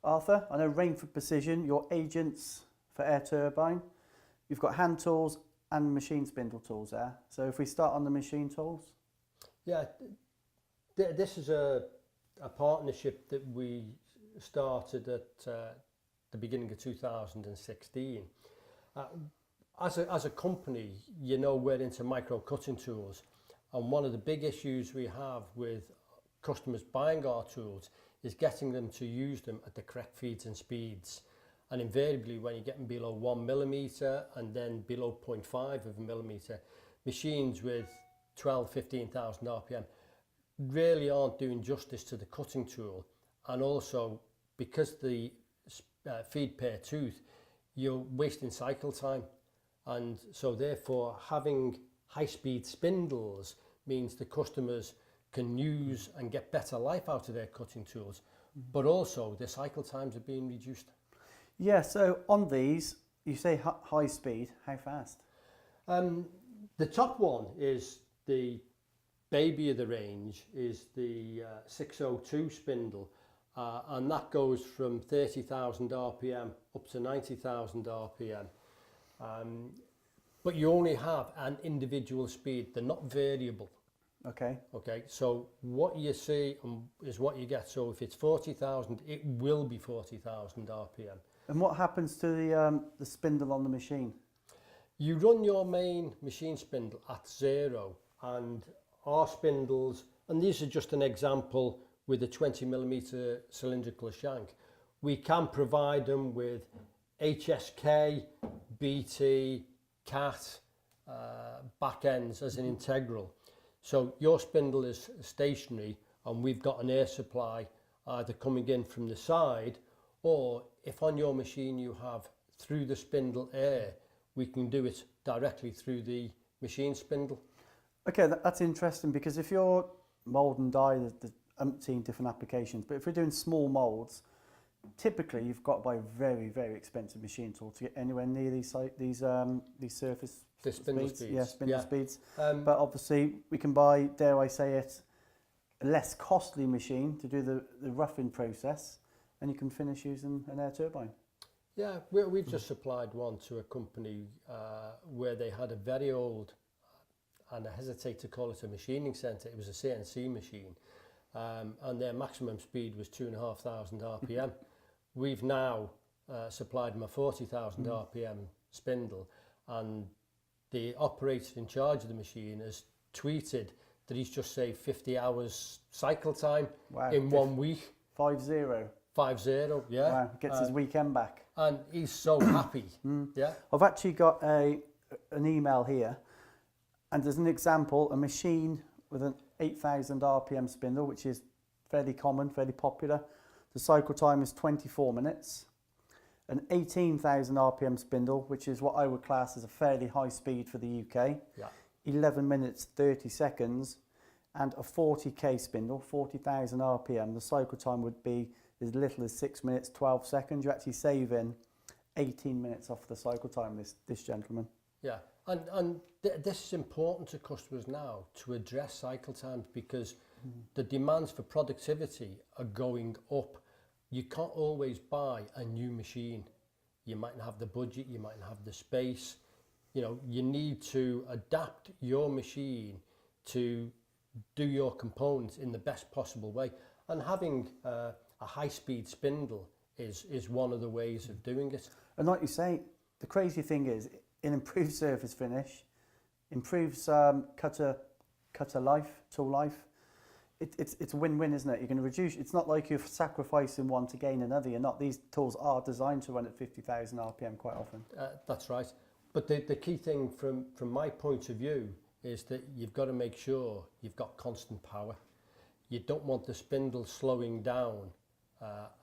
Arthur, I know Rainford Precision, your agents for Air Turbine. You've got hand tools and machine spindle tools there. So if we start on the machine tools. Yeah, this is a partnership that we started at the beginning of 2016. As a company, you know, we're into micro cutting tools, and one of the big issues we have with customers buying our tools is getting them to use them at the correct feeds and speeds. And invariably, when you're getting below 1 millimetre and then below 0.5 of a millimetre, machines with 15,000 RPM really aren't doing justice to the cutting tool. And also, because the feed per tooth, you're wasting cycle time. And so therefore, having high-speed spindles means the customers can use and get better life out of their cutting tools, but also the cycle times are being reduced. Yeah, so on these, you say high speed, how fast? The top one is the baby of the range, is the 602 spindle, and that goes from 30,000 RPM up to 90,000 RPM. But you only have an individual speed, they're not variable. Okay. Okay, so what you see is what you get. So if it's 40,000, it will be 40,000 RPM. And what happens to the spindle on the machine? You run your main machine spindle at 0, and our spindles, and these are just an example with a 20 millimetre cylindrical shank. We can provide them with HSK, BT, CAT back ends as an integral. So your spindle is stationary, and we've got an air supply either coming in from the side, or if on your machine you have through the spindle air, we can do it directly through the machine spindle. Okay, that's interesting, because if you're mould and die, there's umpteen different applications, but if we're doing small moulds, typically you've got to buy a very, very expensive machine tool to get anywhere near these surface spindle speeds. Yeah, spindle speeds. But obviously we can buy, dare I say it, a less costly machine to do the roughing process, and you can finish using an air turbine. Yeah, we've just supplied one to a company where they had a very old, and I hesitate to call it a machining centre, it was a CNC machine, and their maximum speed was 2,500 RPM. We've now supplied them a 40,000 RPM spindle, and the operator in charge of the machine has tweeted that he's just saved 50 hours cycle time in 1 week. 50. 50, yeah. Wow, gets his weekend back. And he's so happy. Yeah. I've actually got an email here, and there's an example, a machine with an 8,000 RPM spindle, which is fairly common, fairly popular. The cycle time is 24 minutes. An 18,000 RPM spindle, which is what I would class as a fairly high speed for the UK. Yeah. 11 minutes, 30 seconds. And a 40k spindle, 40,000 RPM. The cycle time would be as little as 6 minutes, 12 seconds. You're actually saving 18 minutes off the cycle time, this gentleman. Yeah, and this is important to customers now, to address cycle times, because the demands for productivity are going up. You can't always buy a new machine. You mightn't have the budget, you mightn't have the space. You know, you need to adapt your machine to do your components in the best possible way. And having a high-speed spindle is one of the ways of doing it. And like you say, the crazy thing is, it improves surface finish, improves cutter life, tool life. It's a win-win, isn't it? You're going to reduce. It's not like you're sacrificing one to gain another. You're not. These tools are designed to run at 50,000 RPM quite often. That's right. But the key thing from my point of view is that you've got to make sure you've got constant power. You don't want the spindle slowing down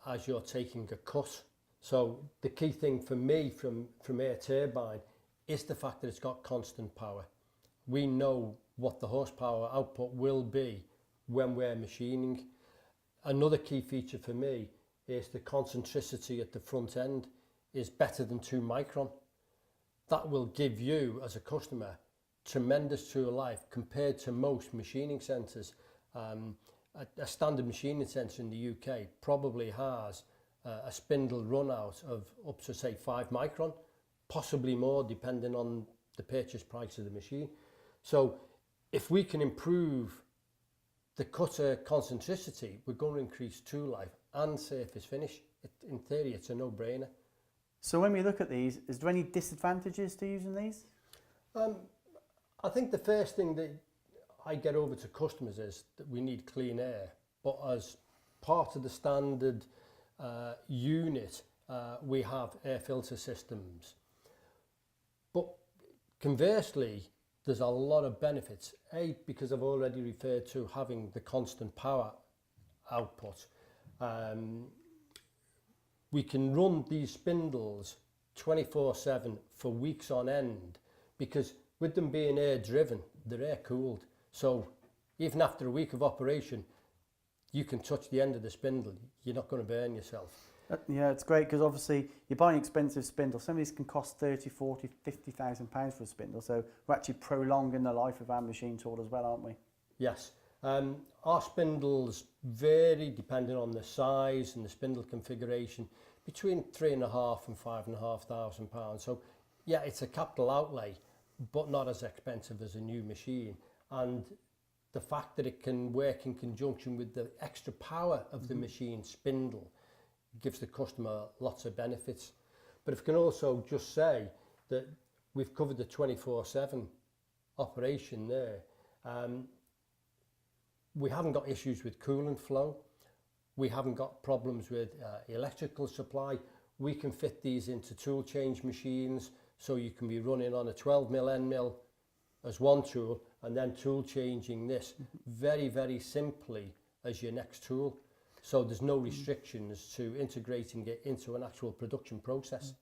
as you're taking a cut. So the key thing for me from Air Turbine is the fact that it's got constant power. We know what the horsepower output will be when we're machining. Another key feature for me is the concentricity at the front end is better than 2 micron. That will give you, as a customer, tremendous tool life compared to most machining centres. A standard machining centre in the UK probably has a spindle run out of up to say 5 micron, possibly more depending on the purchase price of the machine. So if we can improve the cutter concentricity, we're going to increase tool life and surface finish. In theory, it's a no-brainer. So when we look at these, is there any disadvantages to using these? I think the first thing that I get over to customers is that we need clean air, but as part of the standard unit, we have air filter systems. But conversely, there's a lot of benefits. Because I've already referred to having the constant power output. We can run these spindles 24/7 for weeks on end, because with them being air driven, they're air cooled. So even after a week of operation, you can touch the end of the spindle. You're not going to burn yourself. Yeah, it's great because obviously you're buying expensive spindles. Some of these can cost 30, 40, 50,000 pounds for a spindle. So we're actually prolonging the life of our machine tool as well, aren't we? Yes. Our spindles vary depending on the size and the spindle configuration, between £3,500 and £5,500. So yeah, it's a capital outlay, but not as expensive as a new machine. And the fact that it can work in conjunction with the extra power of the machine spindle gives the customer lots of benefits. But if I can also just say that we've covered the 24/7 operation there. We haven't got issues with coolant flow. We haven't got problems with electrical supply. We can fit these into tool change machines, so you can be running on a 12mm end mill as one tool and then tool changing this very, very simply as your next tool. So there's no restrictions to integrating it into an actual production process.